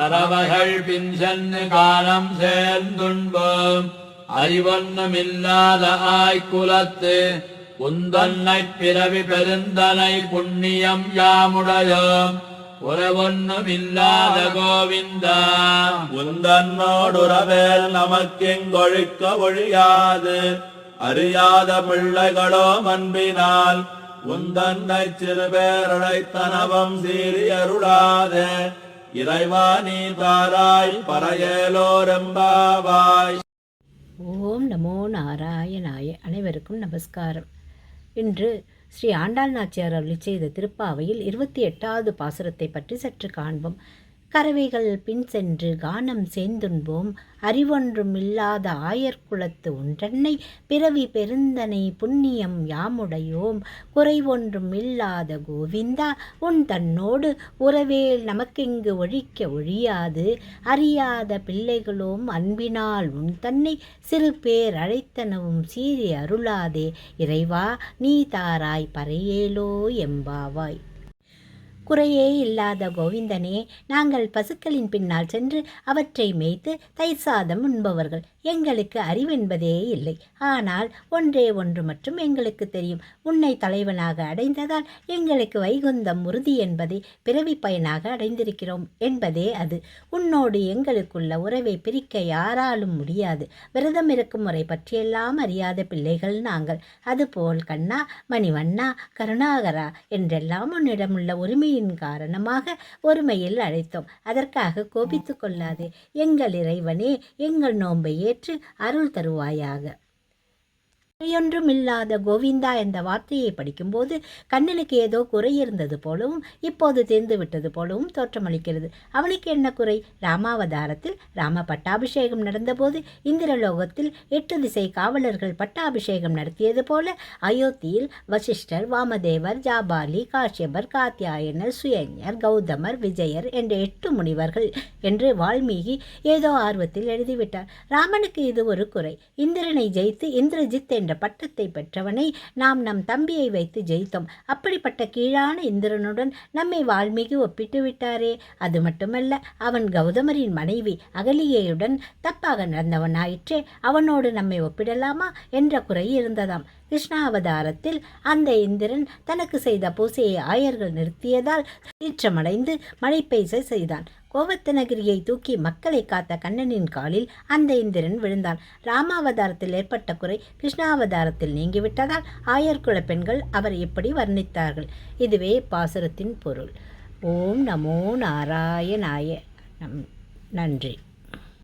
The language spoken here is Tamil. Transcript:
கறவைகள் பின் சென்று காலம் சேர்ந்துண்போம் அறிவொன்னுமில்லாத ஆய்குலத்து உந்தன்னை பிறவி பெருந்தனை புண்ணியம் யாமுடையோம் உறவொன்னுமில்லாத கோவிந்தா உந்தன்னோடுறவேல் நமக்கெங்கொழிக்க ஒழியாது அறியாத பிள்ளைகளோ அன்பினால் உந்தன்னை சிறுபேரழைத்தனவம் சீரியருளாதே இறைவா நீ தாராய் பறையேலோரெம்பாவாய். ஓம் நமோ நாராயணாய. அனைவருக்கும் நமஸ்காரம். இன்று ஸ்ரீ ஆண்டாள் நாச்சியார் அருளிச் செய்த திருப்பாவையில் 28வது பாசுரத்தை பற்றி சற்று காண்போம். கறவைகள் பின் சென்று கானம் சேர்ந்துண்போம் அறிவொன்றும் இல்லாத ஆயர்குலத்து ஒன்றன்னை பிறவி பெருந்தனை புண்ணியம் யாமுடையோம் குறைவொன்றும் இல்லாத கோவிந்தா உன் தன்னோடு உறவேல் நமக்கெங்கு ஒழிக்க ஒழியாது அறியாத பிள்ளைகளோம் அன்பினால் உன் தன்னை சிறு பேர் அழைத்தனவும் சீறி அருளாதே இறைவா நீ தாராய் பறையேலோ எம்பாவாய். குறையே இல்லாத கோவிந்தனே, நாங்கள் பசுக்களின் பின்னால் சென்று அவற்றை மேய்த்து தயிர் சாதம் உண்பவர்கள். எங்களுக்கு அறிவென்பதே இல்லை. ஆனால் ஒன்றே ஒன்று மட்டும் எங்களுக்கு தெரியும். உன்னை தலைவனாக அடைந்ததால் எங்களுக்கு வைகுந்தம் உறுதி என்பதை பிறவி பயனாக அடைந்திருக்கிறோம் என்பதே அது. உன்னோடு எங்களுக்குள்ள உறவை பிரிக்க யாராலும் முடியாது. விரதம் இருக்கும் முறை பற்றியெல்லாம் அறியாத பிள்ளைகள் நாங்கள். அதுபோல் கண்ணா, மணிவண்ணா, கருணாகரா என்றெல்லாம் உன்னிடமுள்ள உரிமையின் காரணமாக ஒருமையில் அழைத்தோம். அதற்காக கோபித்து கொள்ளாதே. எங்கள் இறைவனே, எங்கள் நோன்பை ஏற்று அருள் தருவாயாக. குறையொன்றும் இல்லாத கோவிந்தா என்ற வார்த்தையை படிக்கும்போது கண்ணனுக்கு ஏதோ குறை இருந்தது போலவும் இப்போது தீர்ந்து விட்டது போலவும் தோற்றமளிக்கிறது. அவனுக்கு என்ன குறை? ராமாவதாரத்தில் ராம பட்டாபிஷேகம் நடந்தபோது இந்திரலோகத்தில் 8 திசை காவலர்கள் பட்டாபிஷேகம் நடத்தியது போல அயோத்தியில் வசிஷ்டர், வாமதேவர், ஜாபாலி, காஷ்யபர், காத்தியாயனர், சுயஞர், கௌதமர், விஜயர் என்ற 8 முனிவர்கள் என்று வால்மீகி ஏதோ ஆர்வத்தில் எழுதிவிட்டார். ராமனுக்கு இது ஒரு குறை. இந்திரனை ஜெயித்து இந்திரஜித் என்ற பட்டத்தை பெற்றவனை நாம் நம் தம்பியை வைத்து ஜெயித்தோம். அப்படிப்பட்ட கீழான இந்திரனுடன் நம்மை வால்மீகி ஒப்பிட்டு விட்டாரே. அது மட்டுமல்ல, அவன் கௌதமரின் மனைவி அகலிகையுடன் தப்பாக நடந்தவனாயிற்றே. அவனோடு நம்மை ஒப்பிடலாமா என்ற குறை இருந்ததாம். கிருஷ்ணாவதாரத்தில் அந்த இந்திரன் தனக்கு செய்த பூசையை ஆயர்கள் நிறுத்தியதால் சீற்றமடைந்து மழை பெய்ய செய்தான். கோவர்த்தனகிரியை தூக்கி மக்களை காத்த கண்ணனின் காலில் அந்த இந்திரன் விழுந்தான். ராமாவதாரத்தில் ஏற்பட்ட குறை கிருஷ்ணாவதாரத்தில் நீங்கிவிட்டதால் ஆயர்குல பெண்கள் அவர் இப்படி வர்ணித்தார்கள். இதுவே பாசுரத்தின் பொருள். ஓம் நமோ நாராயணாய. நன்றி.